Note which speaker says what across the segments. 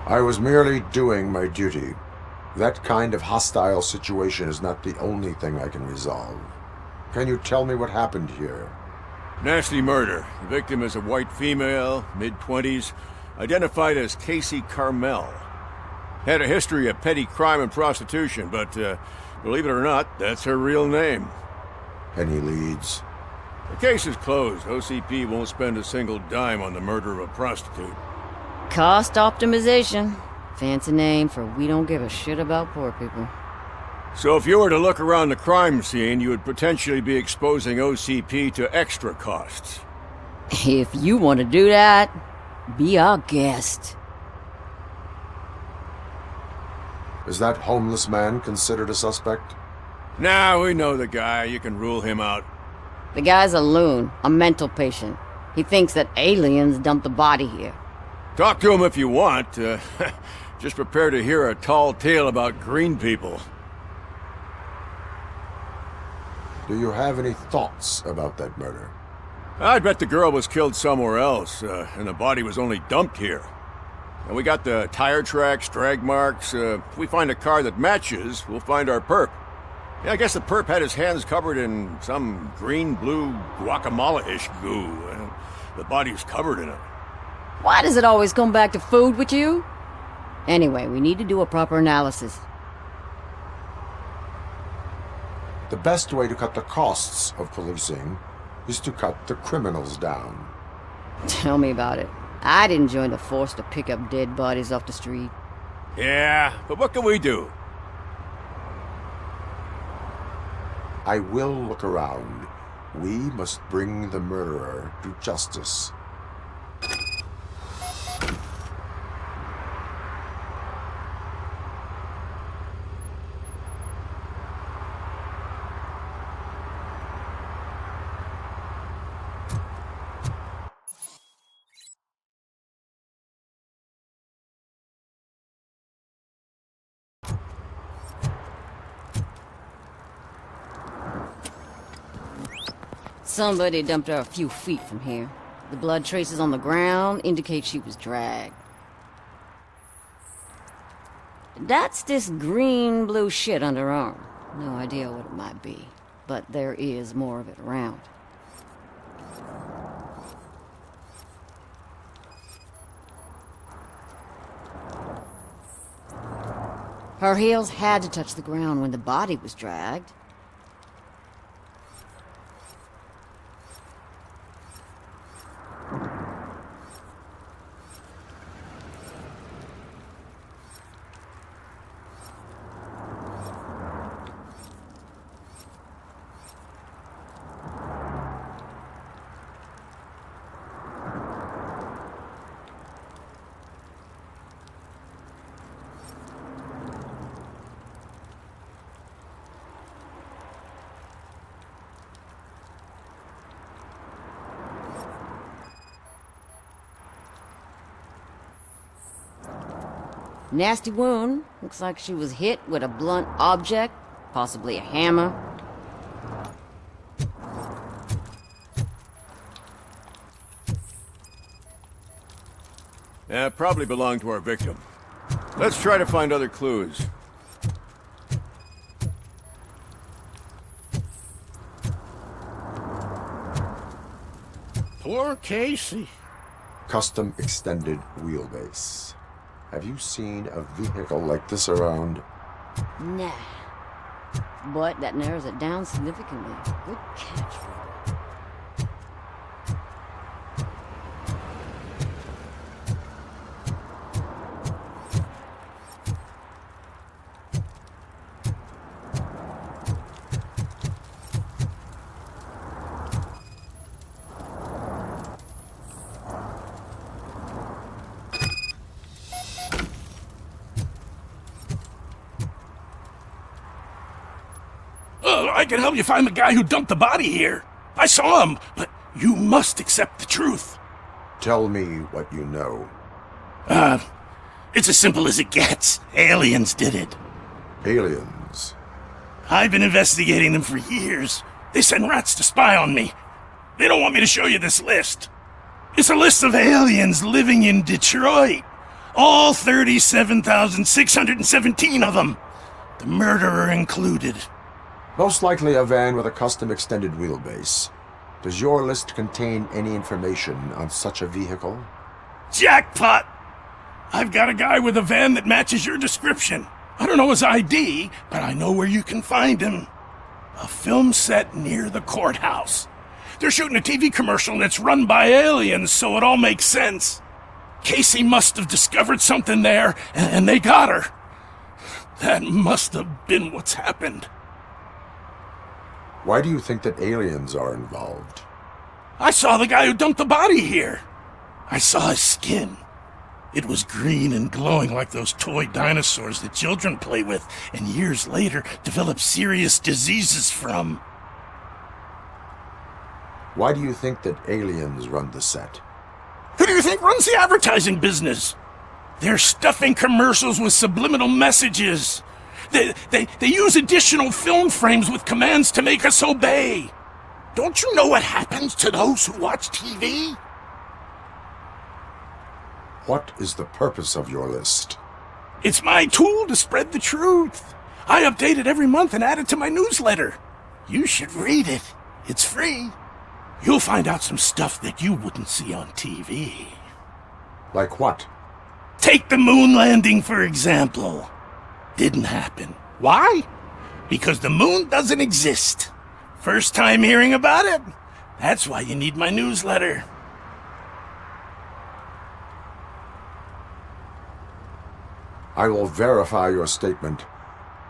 Speaker 1: I was merely doing my duty. That kind of hostile situation is not the only thing I can resolve. Can you tell me what happened here?
Speaker 2: Nasty murder. The victim is a white female, mid-20s, identified as Casey Carmel. Had a history of petty crime and prostitution, but believe it or not, that's her real name.
Speaker 1: Any leads?
Speaker 2: The case is closed. OCP won't spend a single dime on the murder of a prostitute.
Speaker 3: Cost optimization. Fancy name for we don't give a shit about poor people.
Speaker 2: So if you were to look around the crime scene, you would potentially be exposing OCP to extra costs.
Speaker 3: If you want to do that, be our guest.
Speaker 1: Is that homeless man considered a suspect?
Speaker 2: Nah, we know the guy. You can rule him out.
Speaker 3: The guy's a loon, a mental patient. He thinks that aliens dumped the body here.
Speaker 2: Talk to him if you want. Just prepare to hear a tall tale about green people.
Speaker 1: Do you have any thoughts about that murder?
Speaker 2: I'd bet the girl was killed somewhere else, and the body was only dumped here. And we got the tire tracks, drag marks. If we find a car that matches, we'll find our perp. Yeah, I guess the perp had his hands covered in some green-blue guacamole-ish goo. The body's covered in it.
Speaker 3: Why does it always come back to food with you? Anyway, we need to do a proper analysis.
Speaker 1: The best way to cut the costs of policing is to cut the criminals down.
Speaker 3: Tell me about it. I didn't join the force to pick up dead bodies off the street.
Speaker 2: Yeah, but what can we do?
Speaker 1: I will look around. We must bring the murderer to justice.
Speaker 3: Somebody dumped her a few feet from here. The blood traces on the ground indicate she was dragged. That's this green-blue shit under her arm. No idea what it might be, but there is more of it around. Her heels had to touch the ground when the body was dragged. Nasty wound. Looks like she was hit with a blunt object, possibly a hammer.
Speaker 2: Yeah, probably belonged to our victim. Let's try to find other clues.
Speaker 4: Poor Casey.
Speaker 1: Custom extended wheelbase. Have you seen a vehicle like this around?
Speaker 3: Nah. But that narrows it down significantly. Good catch, Robert.
Speaker 4: I can help you find the guy who dumped the body here. I saw him, but you must accept the truth.
Speaker 1: Tell me what you know.
Speaker 4: It's as simple as it gets. Aliens did it.
Speaker 1: Aliens?
Speaker 4: I've been investigating them for years. They send rats to spy on me. They don't want me to show you this list. It's a list of aliens living in Detroit. All 37,617 of them. The murderer included.
Speaker 1: Most likely a van with a custom extended wheelbase. Does your list contain any information on such a vehicle?
Speaker 4: Jackpot! I've got a guy with a van that matches your description. I don't know his ID, but I know where you can find him. A film set near the courthouse. They're shooting a TV commercial and it's run by aliens, so it all makes sense. Casey must have discovered something there, and they got her. That must have been what's happened.
Speaker 1: Why do you think that aliens are involved?
Speaker 4: I saw the guy who dumped the body here. I saw his skin. It was green and glowing like those toy dinosaurs that children play with and years later develop serious diseases from.
Speaker 1: Why do you think that aliens run the set?
Speaker 4: Who do you think runs the advertising business? They're stuffing commercials with subliminal messages. They use additional film frames with commands to make us obey. Don't you know what happens to those who watch TV?
Speaker 1: What is the purpose of your list?
Speaker 4: It's my tool to spread the truth. I update it every month and add it to my newsletter. You should read it. It's free. You'll find out some stuff that you wouldn't see on TV.
Speaker 1: Like what?
Speaker 4: Take the moon landing, for example. Didn't happen. Why? Because the moon doesn't exist. First time hearing about it? That's why you need my newsletter.
Speaker 1: I will verify your statement.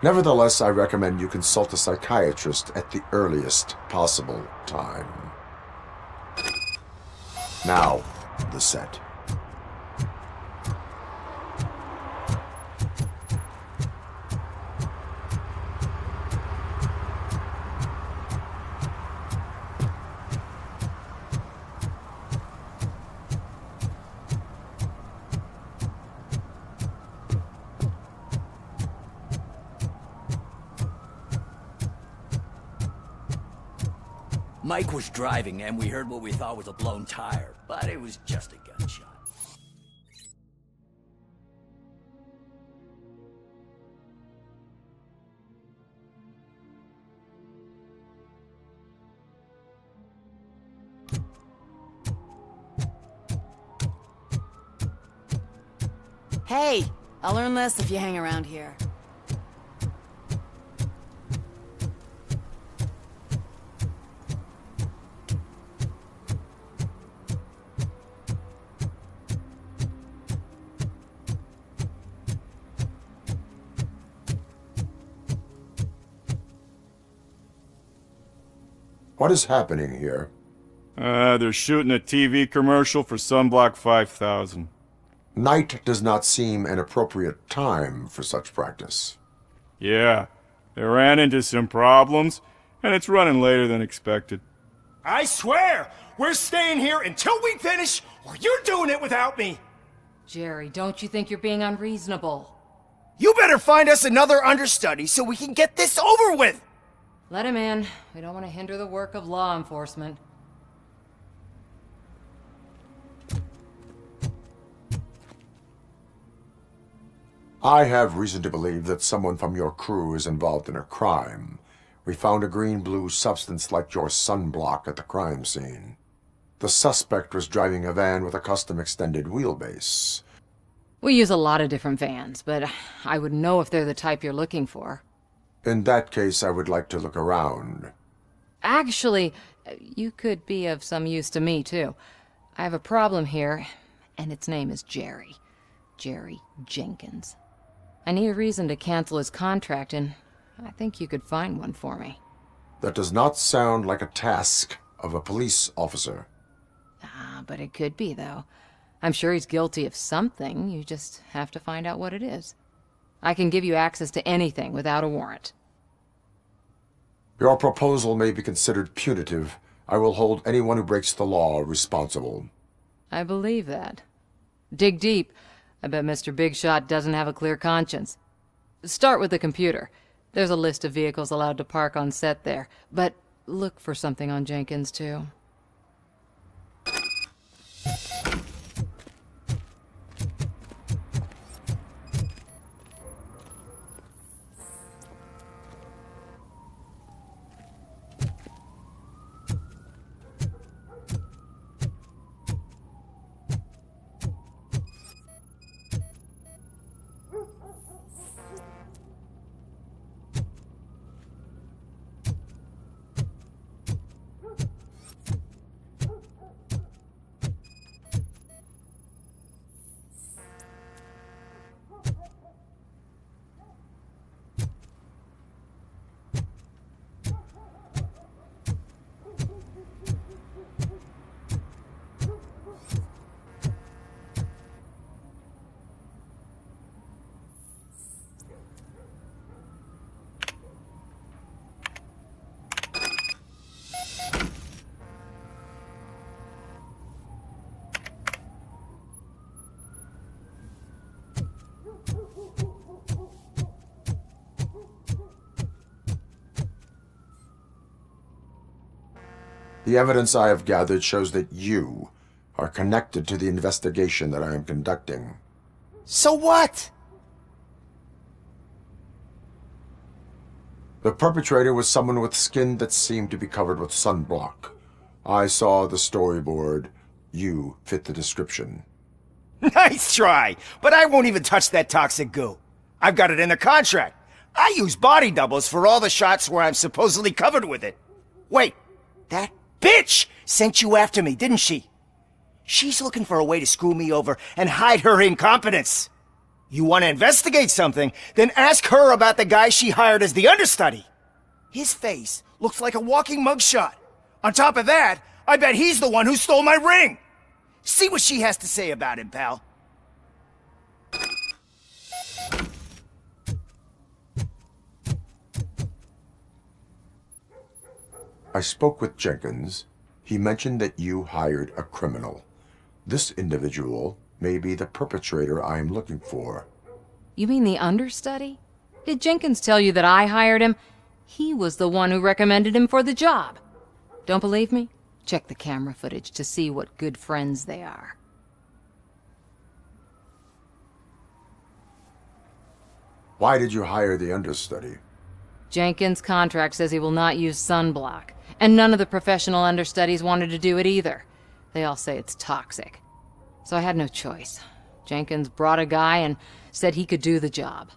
Speaker 1: Nevertheless, I recommend you consult a psychiatrist at the earliest possible time. Now, the set.
Speaker 5: Mike was driving, and we heard what we thought was a blown tire, but it was just a gunshot.
Speaker 6: Hey, I'll learn less if you hang around here.
Speaker 1: What is happening here?
Speaker 7: They're shooting a TV commercial for Sunblock 5000.
Speaker 1: Night does not seem an appropriate time for such practice.
Speaker 7: Yeah, they ran into some problems, and it's running later than expected.
Speaker 8: I swear, we're staying here until we finish, or you're doing it without me.
Speaker 6: Jerry, don't you think you're being unreasonable?
Speaker 8: You better find us another understudy so we can get this over with.
Speaker 6: Let him in. We don't want to hinder the work of law enforcement.
Speaker 1: I have reason to believe that someone from your crew is involved in a crime. We found a green-blue substance like your sunblock at the crime scene. The suspect was driving a van with a custom extended wheelbase.
Speaker 6: We use a lot of different vans, but I wouldn't know if they're the type you're looking for.
Speaker 1: In that case, I would like to look around.
Speaker 6: Actually, you could be of some use to me, too. I have a problem here, and its name is Jerry. Jerry Jenkins. I need a reason to cancel his contract, and I think you could find one for me.
Speaker 1: That does not sound like a task of a police officer.
Speaker 6: But it could be, though. I'm sure he's guilty of something. You just have to find out what it is. I can give you access to anything without a warrant.
Speaker 1: Your proposal may be considered punitive. I will hold anyone who breaks the law responsible.
Speaker 6: I believe that. Dig deep. I bet Mr. Big Shot doesn't have a clear conscience. Start with the computer. There's a list of vehicles allowed to park on set there. But look for something on Jenkins, too.
Speaker 1: The evidence I have gathered shows that you are connected to the investigation that I am conducting.
Speaker 8: So what?
Speaker 1: The perpetrator was someone with skin that seemed to be covered with sunblock. I saw the storyboard. You fit the description.
Speaker 8: Nice try, but I won't even touch that toxic goo. I've got it in the contract. I use body doubles for all the shots where I'm supposedly covered with it. Wait, that bitch sent you after me, didn't she? She's looking for a way to screw me over and hide her incompetence. You want to investigate something, then ask her about the guy she hired as the understudy. His face looks like a walking mugshot. On top of that, I bet he's the one who stole my ring. See what she has to say about him, pal.
Speaker 1: I spoke with Jenkins. He mentioned that you hired a criminal. This individual may be the perpetrator I am looking for.
Speaker 6: You mean the understudy? Did Jenkins tell you that I hired him? He was the one who recommended him for the job. Don't believe me? Check the camera footage to see what good friends they are.
Speaker 1: Why did you hire the understudy?
Speaker 6: Jenkins' contract says he will not use sunblock, and none of the professional understudies wanted to do it either. They all say it's toxic. So I had no choice. Jenkins brought a guy and said he could do the job.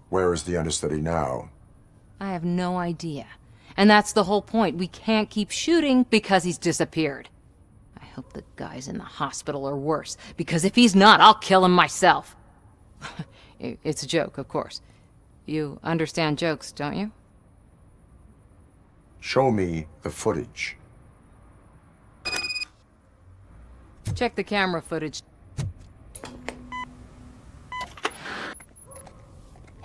Speaker 1: Where is the understudy now?
Speaker 6: I have no idea. And that's the whole point. We can't keep shooting because he's disappeared. I hope the guy's in the hospital or worse, because if he's not, I'll kill him myself. It's a joke, of course. You understand jokes, don't you?
Speaker 1: Show me the footage.
Speaker 6: Check the camera footage.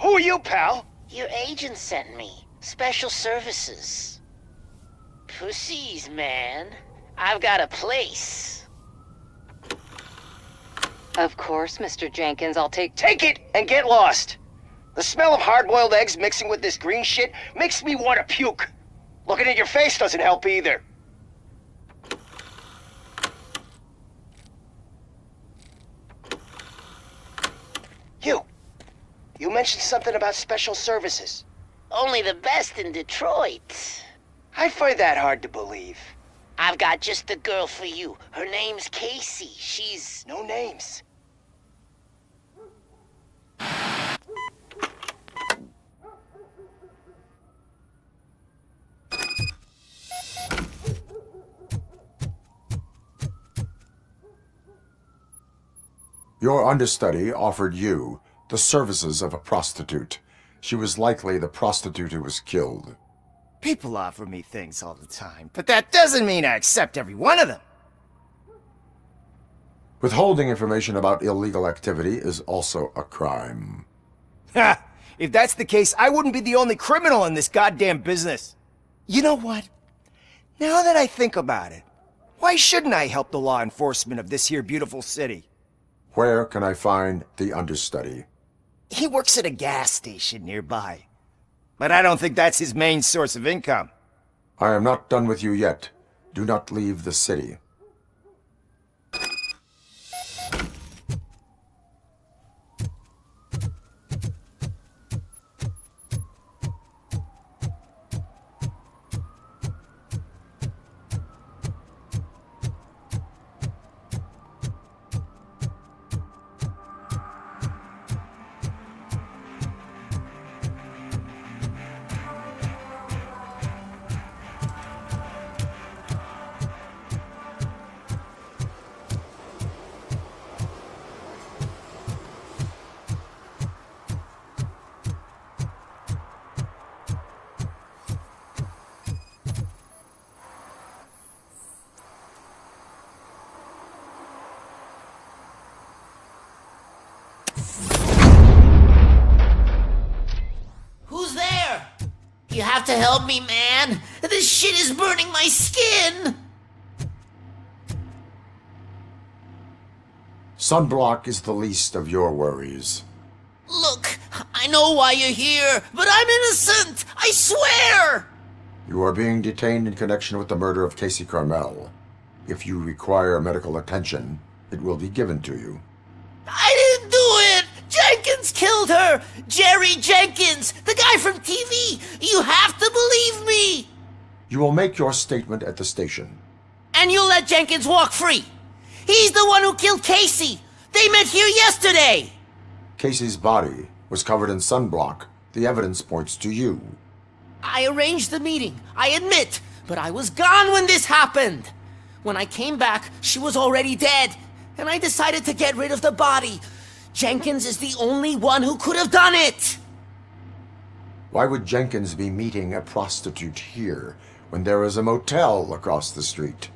Speaker 8: Who are you, pal?
Speaker 9: Your agent sent me. Special services. Pussies, man. I've got a place.
Speaker 6: Of course, Mr. Jenkins, I'll take
Speaker 8: Take it and get lost. The smell of hard-boiled eggs mixing with this green shit makes me want to puke. Looking at your face doesn't help either. You mentioned something about special services.
Speaker 9: Only the best in Detroit.
Speaker 8: I find that hard to believe.
Speaker 9: I've got just the girl for you. Her name's Casey. She's...
Speaker 8: No names.
Speaker 1: Your understudy offered you the services of a prostitute. She was likely the prostitute who was killed.
Speaker 8: People offer me things all the time, but that doesn't mean I accept every one of them.
Speaker 1: Withholding information about illegal activity is also a crime.
Speaker 8: Ha! If that's the case, I wouldn't be the only criminal in this goddamn business. You know what? Now that I think about it, why shouldn't I help the law enforcement of this here beautiful city?
Speaker 1: Where can I find the understudy?
Speaker 8: He works at a gas station nearby. But I don't think that's his main source of income.
Speaker 1: I am not done with you yet. Do not leave the city.
Speaker 9: Who's there? You have to help me, man. This shit is burning my skin.
Speaker 1: Sunblock is the least of your worries.
Speaker 9: Look, I know why you're here, but I'm innocent. I swear.
Speaker 1: You are being detained in connection with the murder of Casey Carmel. If you require medical attention, it will be given to you.
Speaker 9: I didn't do it! Jenkins killed her! Jerry Jenkins! The guy from TV! You have to believe me!
Speaker 1: You will make your statement at the station.
Speaker 9: And you'll let Jenkins walk free! He's the one who killed Casey! They met here yesterday!
Speaker 1: Casey's body was covered in sunblock. The evidence points to you.
Speaker 9: I arranged the meeting, I admit, but I was gone when this happened. When I came back, she was already dead, and I decided to get rid of the body. Jenkins is the only one who could have done it!
Speaker 1: Why would Jenkins be meeting a prostitute here when there is a motel across the street?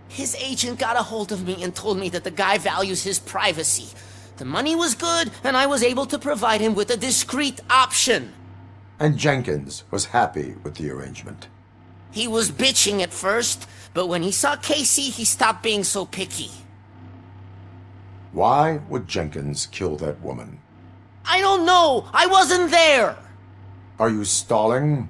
Speaker 9: His agent got a hold of me and told me that the guy values his privacy. The money was good, and I was able to provide him with a discreet option.
Speaker 1: And Jenkins was happy with the arrangement.
Speaker 9: He was bitching at first, but when he saw Casey, he stopped being so picky.
Speaker 1: Why would Jenkins kill that woman?
Speaker 9: I don't know! I wasn't there!
Speaker 1: Are you stalling?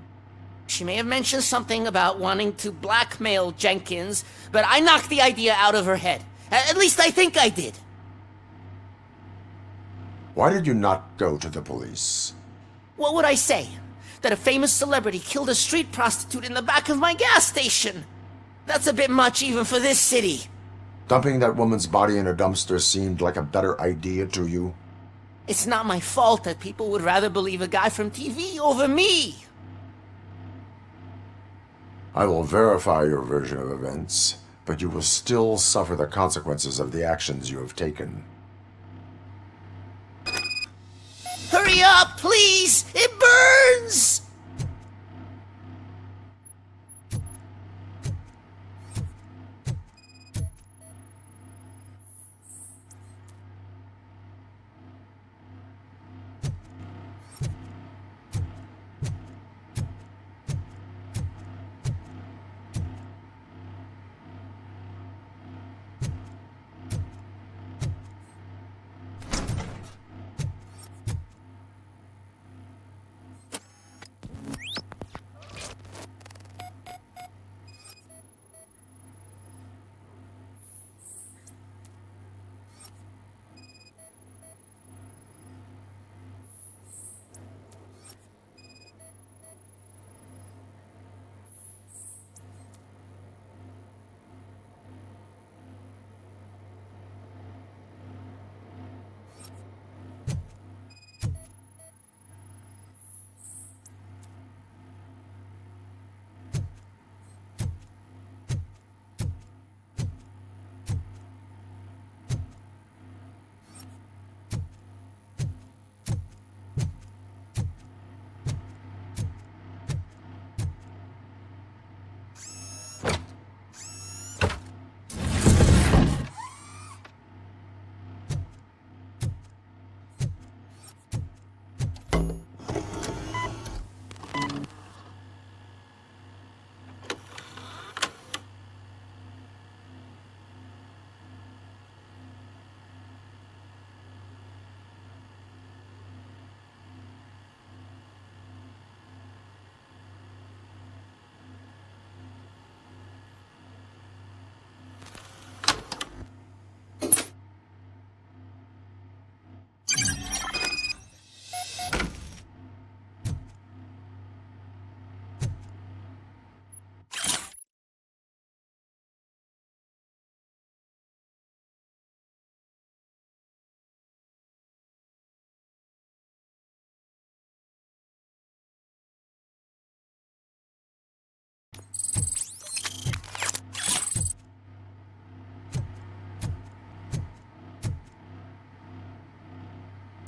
Speaker 9: She may have mentioned something about wanting to blackmail Jenkins, but I knocked the idea out of her head. At least I think I did.
Speaker 1: Why did you not go to the police?
Speaker 9: What would I say? That a famous celebrity killed a street prostitute in the back of my gas station? That's a bit much even for this city.
Speaker 1: Dumping that woman's body in a dumpster seemed like a better idea to you?
Speaker 9: It's not my fault that people would rather believe a guy from TV over me.
Speaker 1: I will verify your version of events, but you will still suffer the consequences of the actions you have taken.
Speaker 9: Hurry up, please! It burns!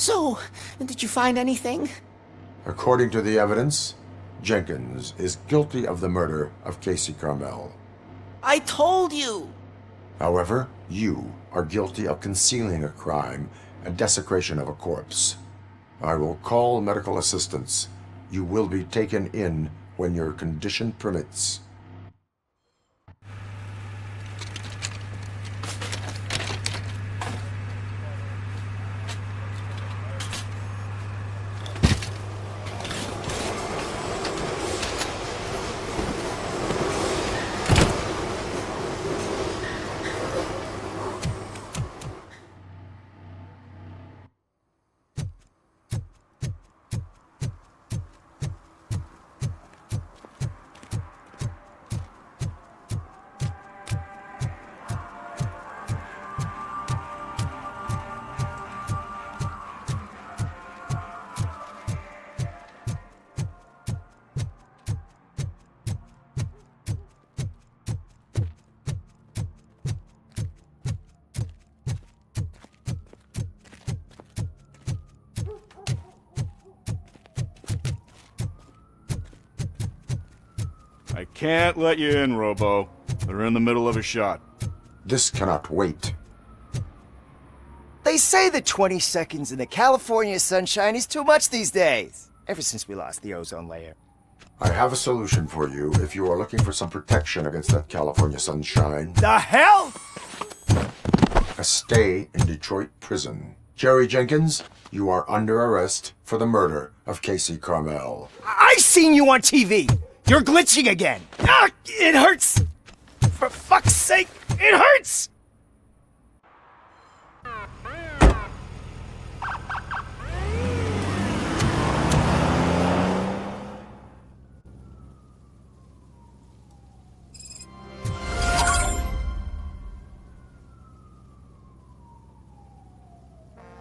Speaker 9: So, did you find anything?
Speaker 1: According to the evidence, Jenkins is guilty of the murder of Casey Carmel.
Speaker 9: I told you!
Speaker 1: However, you are guilty of concealing a crime and desecration of a corpse. I will call medical assistance. You will be taken in when your condition permits.
Speaker 7: I can't let you in, Robo. They're in the middle of a shot.
Speaker 1: This cannot wait.
Speaker 8: They say that 20 seconds in the California sunshine is too much these days. Ever since we lost the ozone layer.
Speaker 1: I have a solution for you if you are looking for some protection against that California sunshine.
Speaker 8: The hell?
Speaker 1: A stay in Detroit prison. Jerry Jenkins, you are under arrest for the murder of Casey Carmel.
Speaker 8: I seen you on TV. You're glitching again. Ah, it hurts. For fuck's sake, it hurts.